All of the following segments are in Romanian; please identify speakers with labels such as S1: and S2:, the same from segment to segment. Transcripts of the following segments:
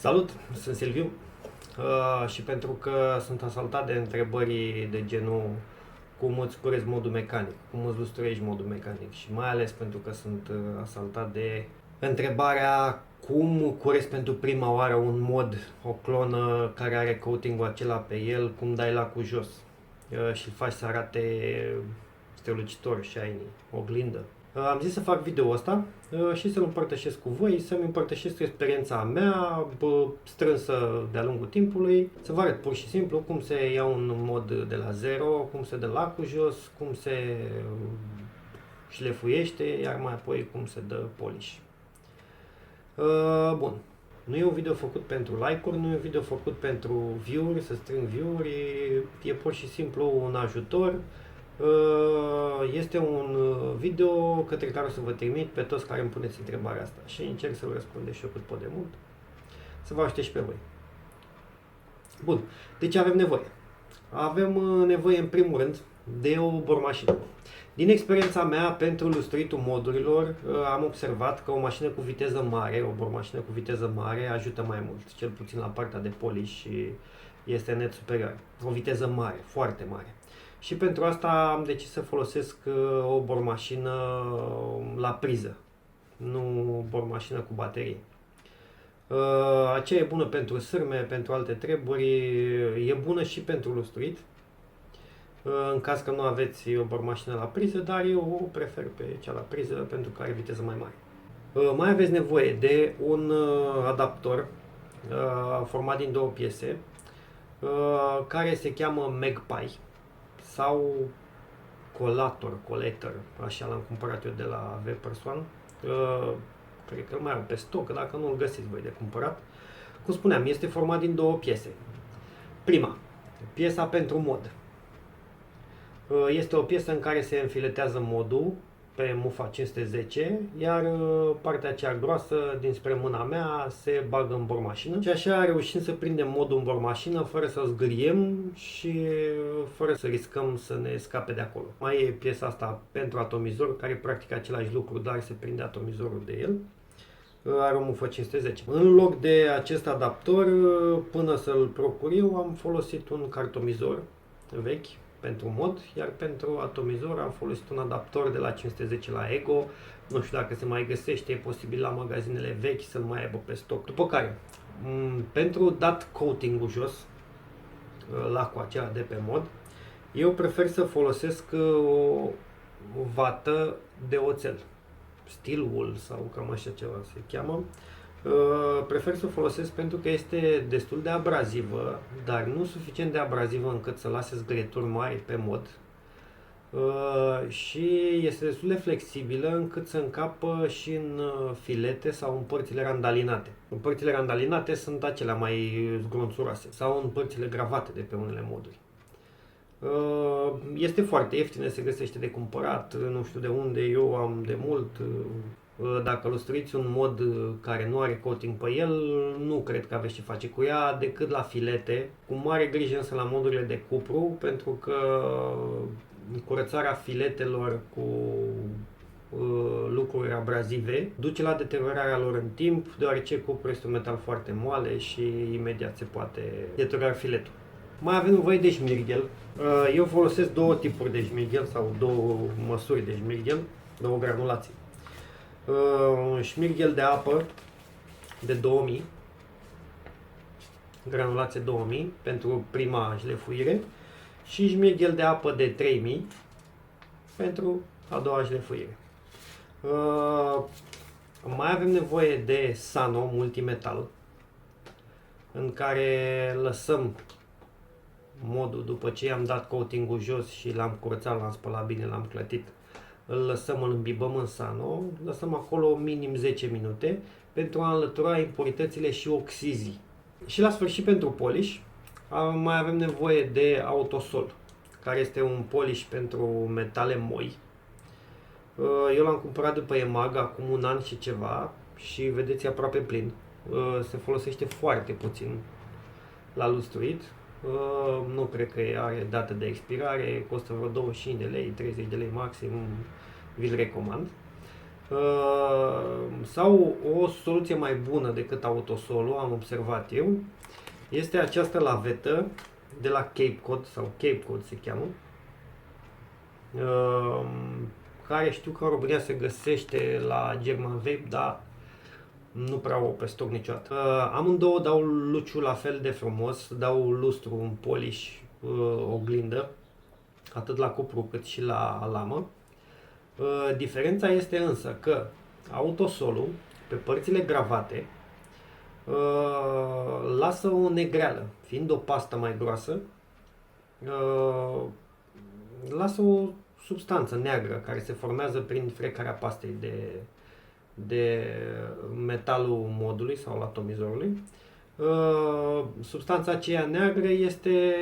S1: Salut, sunt Silviu și pentru că sunt asaltat de întrebări de genul cum îți curezi modul mecanic, cum îți lustruiești modul mecanic și mai ales pentru că sunt asaltat de întrebarea cum curezi pentru prima oară un mod, o clonă care are coating-ul acela pe el, cum dai lacul jos și îl faci să arate strălucitor, shiny, oglindă. Am zis să fac video ăsta și să-l împărtășesc cu voi, să-mi împărtășesc experiența mea strânsă de-a lungul timpului, să vă arăt pur și simplu cum se ia un mod de la zero, cum se dă lacul jos, cum se șlefuiește, iar mai apoi cum se dă polish. Bun. Nu e un video făcut pentru like-uri, nu e un video făcut pentru view-uri, să strâng view-uri, e pur și simplu un ajutor. Este un video către care o să vă trimit pe toți care îmi puneți întrebarea asta și încerc să vă răspund și eu cât pot de mult, să vă ajute și pe voi. Bun, de ce avem nevoie? Avem nevoie în primul rând de o bormașină. Din experiența mea pentru lustruitul modurilor am observat că o mașină cu viteză mare, o bormașină cu viteză mare ajută mai mult, cel puțin la partea de polish și este net superior. O viteză mare, foarte mare. Și pentru asta am decis să folosesc o bormașină la priză, nu o bormașină cu baterie. Aceea e bună pentru sârme, pentru alte treburi, e bună și pentru lustruit, în caz că nu aveți o bormașină la priză, dar eu o prefer pe cea la priză pentru că are viteză mai mare. Mai aveți nevoie de un adaptor format din două piese, care se cheamă Magpie sau Collator, așa l-am cumpărat eu de la V-Person. Cred că îl mai au pe stoc, dacă nu îl găsiți voi de cumpărat. Cum spuneam, este format din două piese. Prima, piesa pentru mod. Este o piesă în care se înfiletează modul pe mufa 510, iar partea aceea groasă dinspre mâna mea se bagă în bormașină și așa reușim să prindem modul în bormașină fără să zgâriem și fără să riscăm să ne scape de acolo. Mai e piesa asta pentru atomizor, care practică același lucru, dar se prinde atomizorul de el. Are o mufă 510. În loc de acest adaptor, până să-l procur eu, am folosit un cartomizor vechi pentru mod, iar pentru atomizor am folosit un adaptor de la 510 la Ego. Nu știu dacă se mai găsește, e posibil la magazinele vechi să-l mai aibă pe stoc. După care, pentru dat coating-ul jos, lacul acela de pe mod, eu prefer să folosesc o vată de oțel, steel wool sau cam așa ceva se cheamă. Prefer să o folosesc pentru că este destul de abrazivă, dar nu suficient de abrazivă încât să lase zgârieturi mari pe mod, și este destul de flexibilă încât să încapă și în filete sau în părțile randalinate. În părțile randalinate sunt acelea mai zgronțuroase sau în părțile gravate de pe unele moduri. Este foarte ieftină, se găsește de cumpărat, nu știu de unde, eu am de mult. Dacă lustruiți un mod care nu are coating pe el, nu cred că aveți ce face cu ea decât la filete, cu mare grijă însă la modurile de cupru, pentru că curățarea filetelor cu lucruri abrazive duce la deteriorarea lor în timp, deoarece cupru este un metal foarte moale și imediat se poate deteriora filetul. Mai avem nevoie de șmirghel. Eu folosesc două tipuri de șmirghel sau două măsuri de șmirghel, două granulații. Un șmirghel de apă de 2000, granulație 2000 pentru prima șlefuire și șmirghel de apă de 3000 pentru a doua șlefuire. Mai avem nevoie de Sano multimetal, în care lăsăm modul după ce i-am dat coating-ul jos și l-am curățat, l-am spălat bine, l-am clătit. Îl lăsăm, îl îmbibăm în Sano, lăsăm acolo minim 10 minute pentru a înlătura impuritățile și oxizii. Și la sfârșit, pentru polish, mai avem nevoie de Autosol, care este un polish pentru metale moi. Eu l-am cumpărat după EMAG acum un an și ceva și vedeți, e aproape plin. Se folosește foarte puțin la lustruit. Nu cred că are dată de expirare, costă vreo 25 de lei, 30 de lei maxim, vi-l recomand. Sau o soluție mai bună decât autosolul, am observat eu, este această lavetă de la Cape Cod, sau Cape Cod se cheamă, care știu că în România se găsește la German Vape, dar nu prea o pe stoc niciodată. Amândouă dau luciul la fel de frumos, dau lustru, un polish, oglindă, atât la cupru cât și la lamă. Diferența este însă că autosolul, pe părțile gravate, lasă o negreală, fiind o pastă mai groasă, lasă o substanță neagră care se formează prin frecarea pastei de metalul modului sau al atomizorului. Substanța aceea neagră este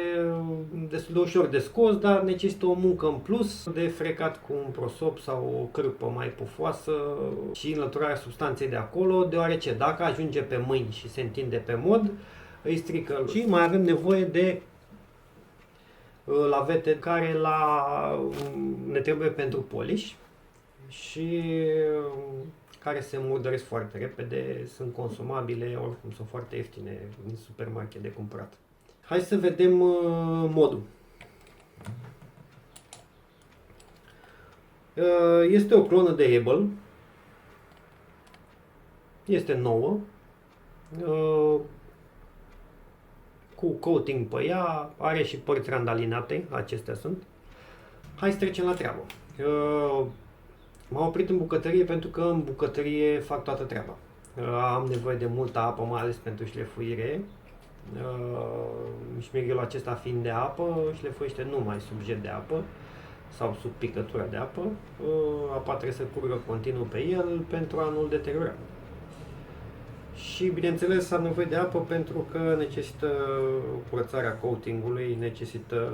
S1: destul de ușor de scos, dar necesită o muncă în plus, de frecat cu un prosop sau o cârpă mai pufoasă și înlăturarea substanței de acolo, deoarece dacă ajunge pe mâini și se întinde pe mod, îi strică. Și mai avem nevoie de lavete care ne trebuie pentru polish și care se murdăresc foarte repede, sunt consumabile, oricum sunt foarte ieftine în supermarket de cumpărat. Hai să vedem modul. Este o clonă de Able, este nouă, cu coating pe ea, are și părți randalinate, acestea sunt. Hai să trecem la treabă. M-am oprit în bucătărie pentru că în bucătărie fac toată treaba. Am nevoie de multă apă, mai ales pentru șlefuire. Șmeghelul acesta fiind de apă, șlefuiește numai sub jet de apă sau sub picătura de apă. Apa trebuie să curgă continuu pe el pentru a nu-l deteriora. Și bineînțeles am nevoie de apă pentru că necesită curățarea coatingului, necesită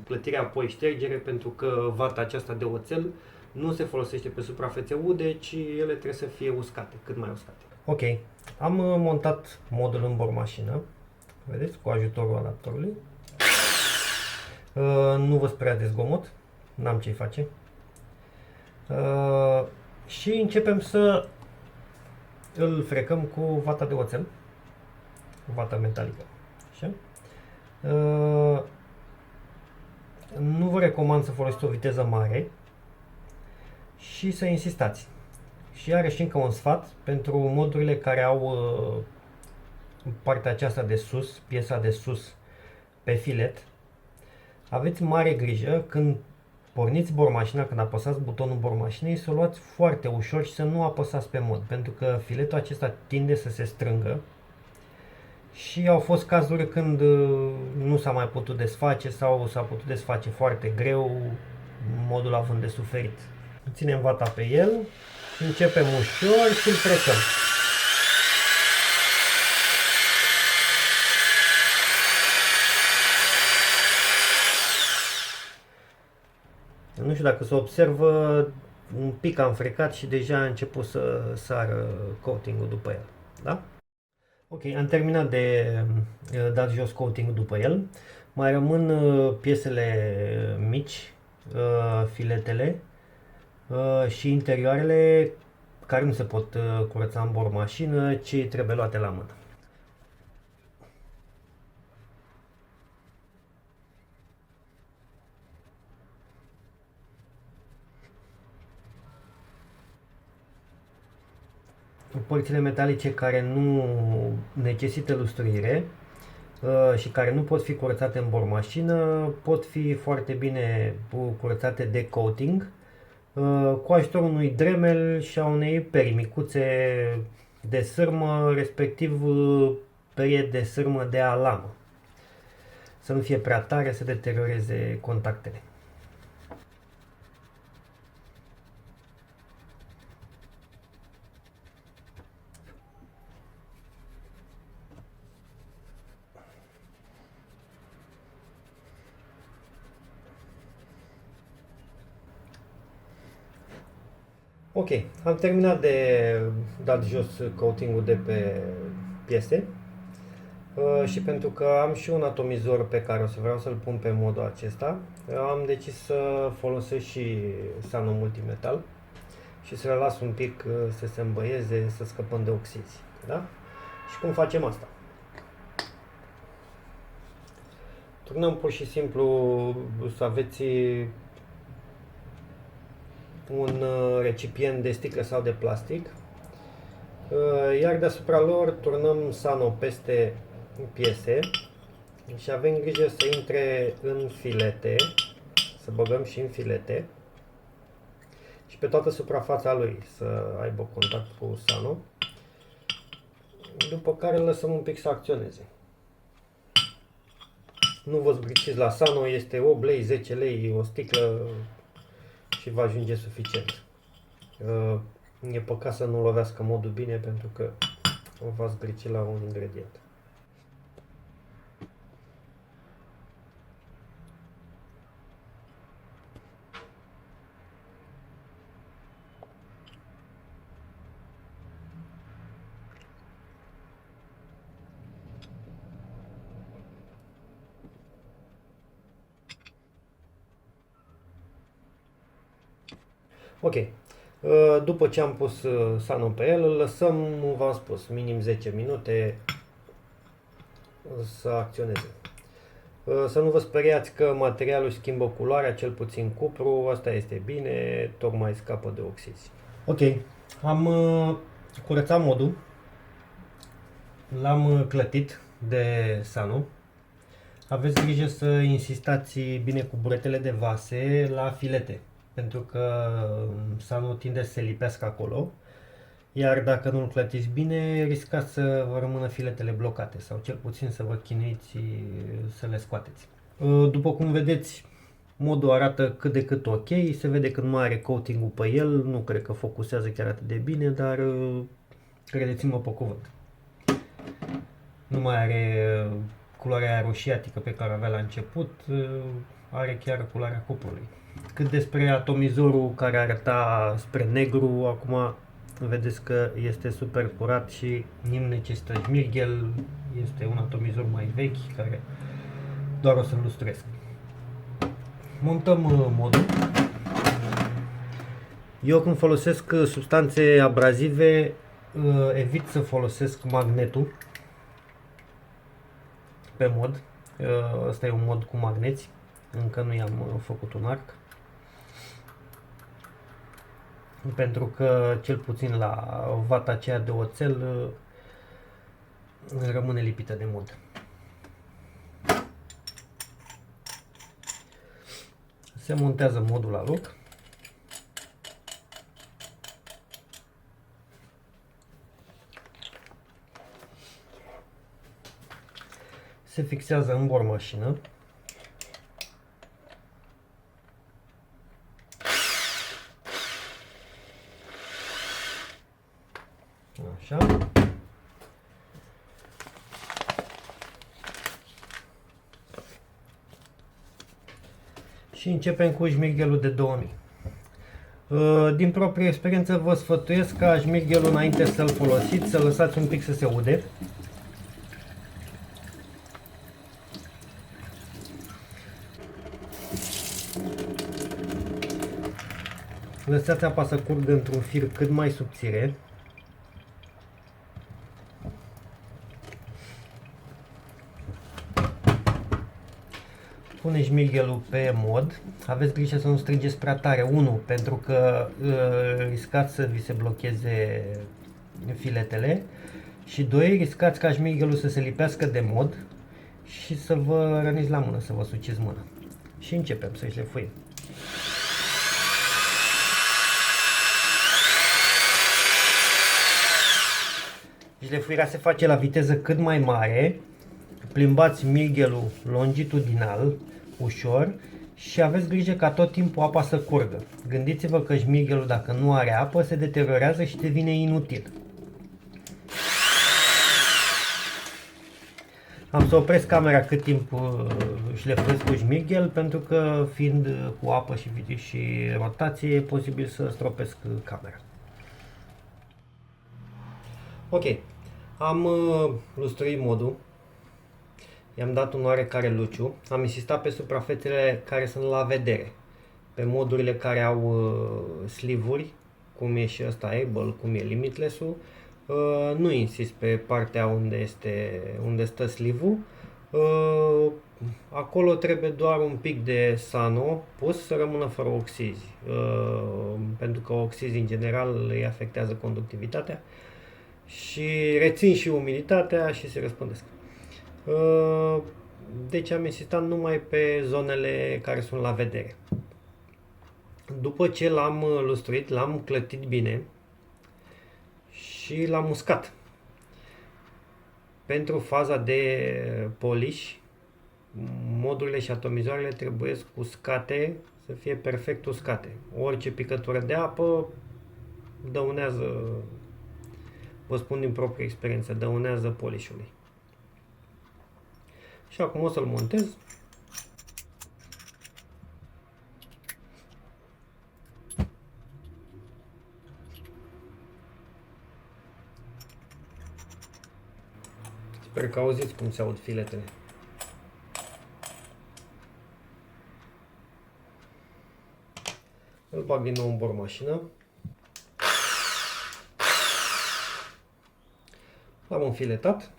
S1: plătirea apoi ștergere, pentru că vata aceasta de oțel nu se folosește pe suprafețe ude, ci ele trebuie să fie uscate, cât mai uscate. Ok, am montat modul în bormașină, vedeți, cu ajutorul adaptorului. Nu vă speriați de zgomot, n-am ce-i face. Și începem să îl frecăm cu vata de oțel, vata metalică. Așa. Nu vă recomand să folosiți o viteză mare și să insistați. Și are și încă un sfat pentru modurile care au partea aceasta de sus, piesa de sus pe filet. Aveți mare grijă când porniți bormașina, când apăsați butonul bormașinei, să o luați foarte ușor și să nu apăsați pe mod, pentru că filetul acesta tinde să se strângă și au fost cazuri când nu s-a mai putut desface sau s-a putut desface foarte greu, modul având de suferit. Ținem vata pe el, începem ușor și îl frecăm. Nu știu dacă se observă, un pic am frecat și deja a început să sară coating-ul după el. Da? Ok, am terminat de dat jos coating-ul după el. Mai rămân piesele mici, filetele și interioarele care nu se pot curăța în bormașină, ci trebuie luate la mână. Părțile metalice care nu necesită lustruire și care nu pot fi curățate în bormașină pot fi foarte bine curățate de coating cu ajutorul unui dremel și a unei peri micuțe de sârmă, respectiv perie de sârmă de alamă. Să nu fie prea tare să deterioreze contactele. Ok, am terminat de dat jos coating-ul de pe piese și pentru că am și un atomizor pe care o să vreau să-l pun pe modul acesta, am decis să folosesc și Sano Multimetal și să le las un pic să se îmbăieze, să scăpăm de oxizi. Da? Și cum facem asta? Turnăm pur și simplu să aveți un recipient de sticlă sau de plastic, iar deasupra lor turnăm Sano peste piese și avem grijă să intre în filete, să băgăm și în filete și pe toată suprafața lui să aibă contact cu Sano, după care îl lăsăm un pic să acționeze. Nu vă zbriciți la Sano, este 8 lei, 10 lei o sticlă și va ajunge suficient. E păcat să nu lovească modul bine pentru că va zbrici la un ingredient. Ok, după ce am pus Sano pe el, îl lăsăm, v-am spus, minim 10 minute să acționeze. Să nu vă speriați că materialul schimbă culoarea, cel puțin cupru, asta este bine, tocmai scapă de oxizi. Ok, am curățat modul, l-am clătit de Sano. Aveți grijă să insistați bine cu buretele de vase la filete, pentru că Sano tinde să se lipească acolo, iar dacă nu-l clătiți bine, riscați să vă rămână filetele blocate sau cel puțin să vă chinuiți să le scoateți. După cum vedeți, modul arată cât de cât ok, se vede că nu mai are coating-ul pe el, nu cred că focusează chiar atât de bine, dar credeți-mă pe cuvânt. Nu mai are culoarea aia roșiatică pe care avea la început, are chiar culoarea cuprului. Cât despre atomizorul care arăta spre negru, acum vedeți că este super curat și nu necesită șmirghel, este un atomizor mai vechi care doar o să-l lustresc. Montăm modul. Eu când folosesc substanțe abrazive, evit să folosesc magnetul pe mod. Ăsta e un mod cu magneți, încă nu i-am făcut un arc, pentru că cel puțin la vata aceea de oțel rămâne lipită de mod. Se montează modul la loc. Se fixează în bormașină. Așa. Și începem cu șmirghelul de 2000. Din proprie experiență vă sfătuiesc ca șmirghelul înainte să-l folosiți, să lăsați un pic să se ude. Lăsați apa să curgă într-un fir cât mai subțire. Puneți șmirghelul pe mod. Aveți grijă să nu strângeți prea tare. 1. Pentru că riscați să vi se blocheze filetele. Și 2. Riscați ca șmirghelul să se lipească de mod și să vă răniți la mână, să vă suciți mâna. Și începem să șlefuim. Șlefuirea se face la viteză cât mai mare. Plimbați șmirghelul longitudinal, ușor, și aveți grijă ca tot timpul apa să curgă. Gândiți-vă că șmirghelul, dacă nu are apă, se deteriorează și devine inutil. Am să opresc camera cât timp șlefuiesc cu șmirghel, pentru că fiind cu apă și rotație, e posibil să stropesc camera. Ok, am lustruit modul. I-am dat un oarecare luciu, am insistat pe suprafețele care sunt la vedere, pe modurile care au slivuri cum e și ăsta Able, cum e Limitless-ul. Nu insist pe partea unde stă sleeve-ul. Acolo trebuie doar un pic de sano pus să rămână fără oxizi, pentru că oxizi în general îi afectează conductivitatea și rețin și umiditatea și se răspândesc. Deci am insistat numai pe zonele care sunt la vedere. După ce l-am lustruit, l-am clătit bine și l-am uscat. Pentru faza de polish, modurile și atomizoarele trebuie uscate, să fie perfect uscate. Orice picătură de apă dăunează, vă spun din proprie experiență, dăunează polishului. Și acum o să-l montez. Sper că auziți cum se aud filetele. Îl bag din nou în bormașină. L-am înfiletat.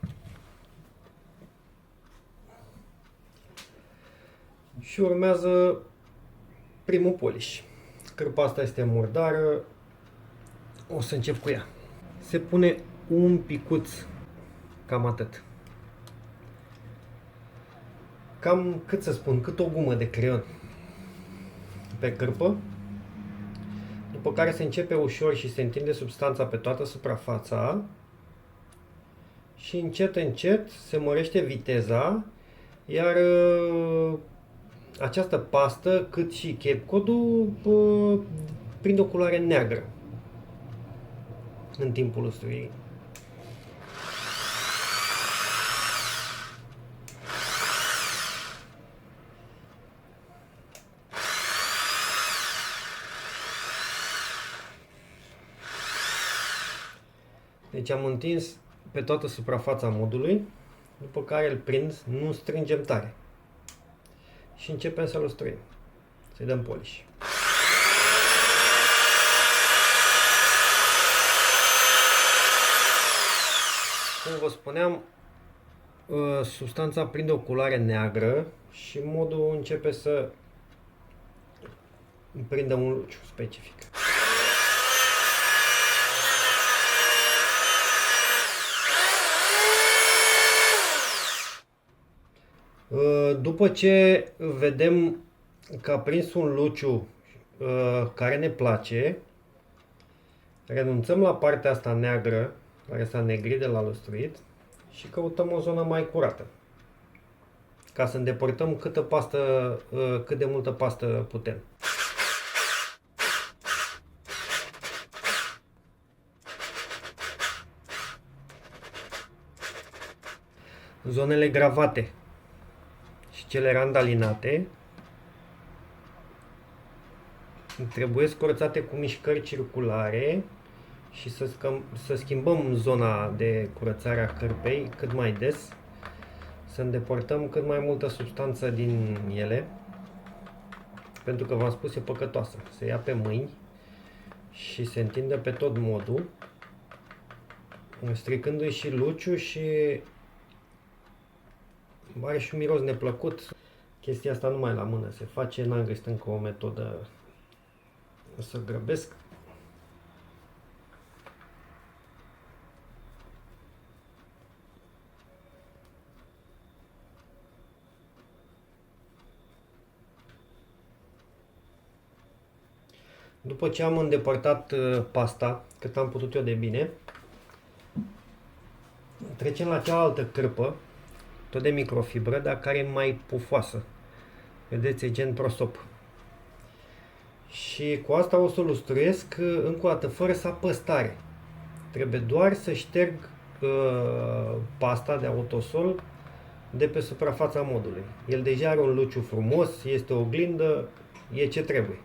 S1: Și urmează primul polish. Cârpa asta este murdară. O să încep cu ea. Se pune un picuț, cam atât. Cam, cât să spun, cât o gumă de creion pe cârpă. După care se începe ușor și se întinde substanța pe toată suprafața. Și încet, încet se mărește viteza, iar această pastă, cât și Cape Cod-ul, prinde o culoare neagră în timpul lustruirii. Deci am întins pe toată suprafața modului, după care îl prind, nu strângem tare. Și începem să lustruim. Să-i dăm polish. Cum vă spuneam, substanța prinde o culoare neagră și modul începe să prindă un luciu specific. După ce vedem că a prins un luciu care ne place, renunțăm la partea asta neagră, care s-a negrit de la lustruit, și căutăm o zonă mai curată, ca să îndepărtăm cât de multă pastă putem. Zonele gravate și cele randalinate trebuie curățate cu mișcări circulare și să schimbăm zona de curățare a cârpei cât mai des, să îndepărtăm cât mai multă substanță din ele, pentru că v-am spus, e păcătoasă. Se ia pe mâini și se întinde pe tot modul, stricându-i și luciu și are și un miros neplăcut. Chestia asta numai la mână se face, n-am găsit încă o metodă. O să grăbesc. După ce am îndepărtat pasta, cât am putut eu de bine, trecem la cealaltă cârpă, tot de microfibră, dar care e mai pufoasă. Vedeți, e gen prosop. Și cu asta o să lustruiesc încă o dată, fără să apăs tare. Trebuie doar să șterg pasta de autosol de pe suprafața modului. El deja are un luciu frumos, este o oglindă, e ce trebuie.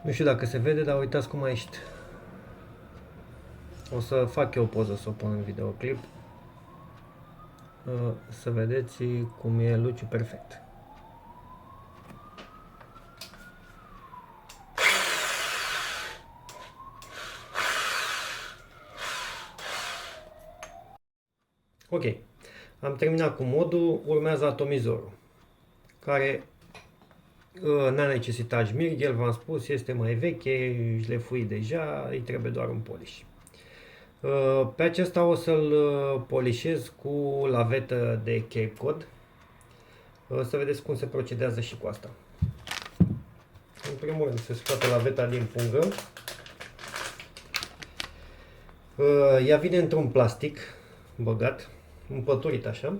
S1: Nu știu dacă se vede, dar uitați cum a ieșit. O să fac eu o poză să o pun în videoclip. Să vedeți cum e luciu perfect. Ok, am terminat cu modul, urmează atomizorul, care n-a necesitat șmirghel, v-am spus, este mai veche, șlefuit deja, îi trebuie doar un polish. Pe acesta o să-l polișez cu lavetă de Cape Cod. Să vedeți cum se procedează și cu asta. În primul rând se scoate laveta din pungă. Ea vine într-un plastic băgat, împăturit așa.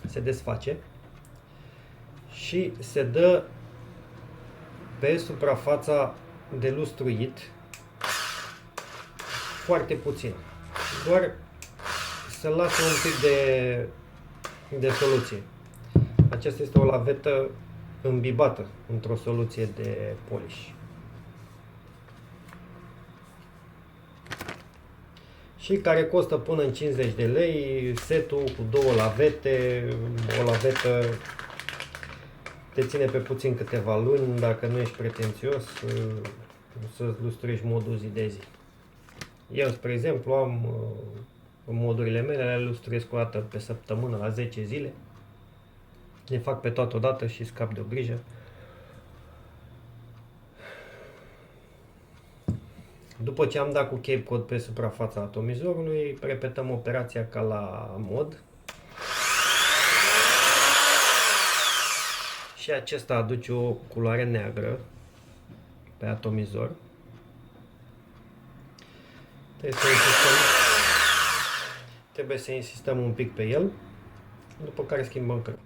S1: Se desface și se dă pe suprafața de lustruit foarte puțin. Doar să lasă un pic de soluție. Aceasta este o lavetă îmbibată într-o soluție de polish. Și care costă până în 50 de lei, setul cu două lavete, o lavetă te ține pe puțin câteva luni, dacă nu ești pretențios, să lustruiești modul zi de zi. Eu, spre exemplu, am modurile mele, le lustruiesc o dată pe săptămână, la 10 zile. Le fac pe toată odată și scap de o grijă. După ce am dat cu Cape Cod pe suprafața atomizorului, repetăm operația ca la mod. Și acesta aduce o culoare neagră pe atomizor. Trebuie să insistăm un pic pe el, după care schimbăm crema.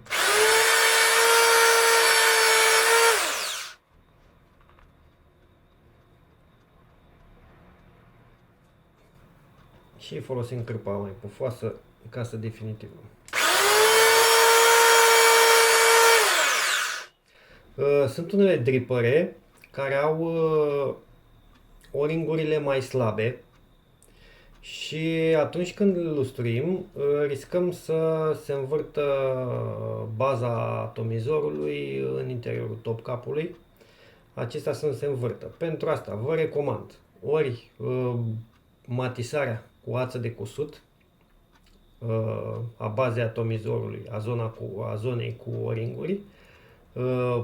S1: Și folosim cârpa mai pufoasă ca să definitivăm. Sunt unele dripăre care au o-ringurile mai slabe și atunci când îl lustruim riscăm să se învârtă baza atomizorului în interiorul topcapului, acestea să nu se învârtă. Pentru asta vă recomand ori matisarea cu ață de cusut a bazei atomizorului, a zonei cu o-ringuri,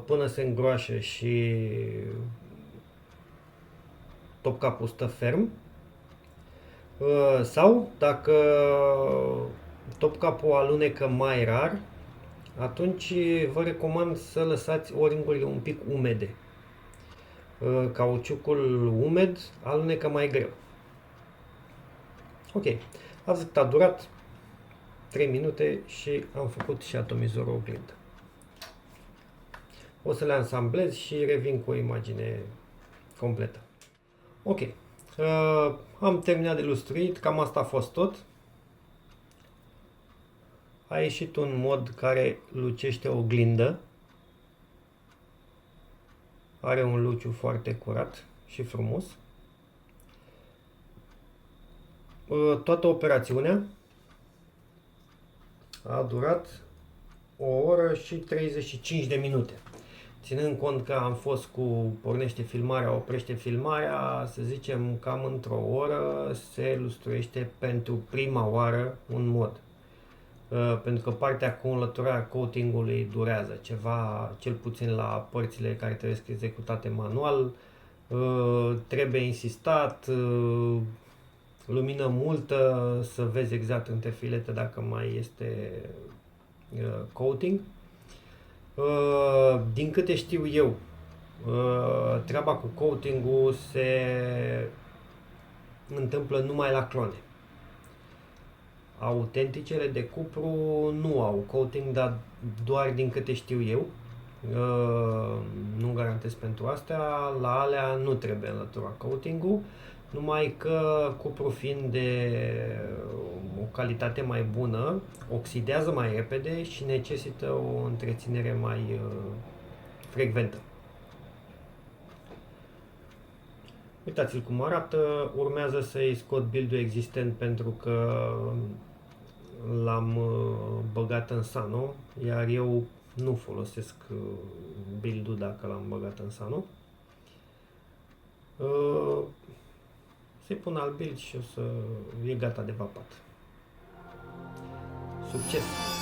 S1: până se îngroașă și topcapul stă ferm, sau dacă topcapul alunecă mai rar, atunci vă recomand să lăsați o-ringurile un pic umede. Cauciucul umed alunecă mai greu. Ok, atât a durat 3 minute și am făcut și atomizorul oglindă. O să le ansamblez și revin cu o imagine completă. Ok, am terminat de lustruit, cam asta a fost tot. A ieșit un mod care lucește oglindă. Are un luciu foarte curat și frumos. Toată operațiunea a durat 1 oră și 35 de minute. Ținând cont că am fost cu pornește filmarea, oprește filmarea, să zicem cam într-o oră se lustruiește pentru prima oară un mod. Pentru că partea cu înlăturarea coatingului durează ceva, cel puțin la părțile care trebuie executate manual, trebuie insistat, lumină multă, să vezi exact între filete dacă mai este coating. Din câte știu eu, treaba cu coating-ul se întâmplă numai la clone. Autenticele de cupru nu au coating, dar doar din câte știu eu. Nu garantez pentru astea, la alea nu trebuie înlăturat coating-ul, numai că cupru fiind de o calitate mai bună, oxidează mai repede și necesită o întreținere mai frecventă. Uitați-l cum arată, urmează să-i scot build-ul existent pentru că l-am băgat în Sano, iar eu nu folosesc build-ul dacă l-am băgat în Sano. Să-i pun alt build și o să e gata de vapat. Succes!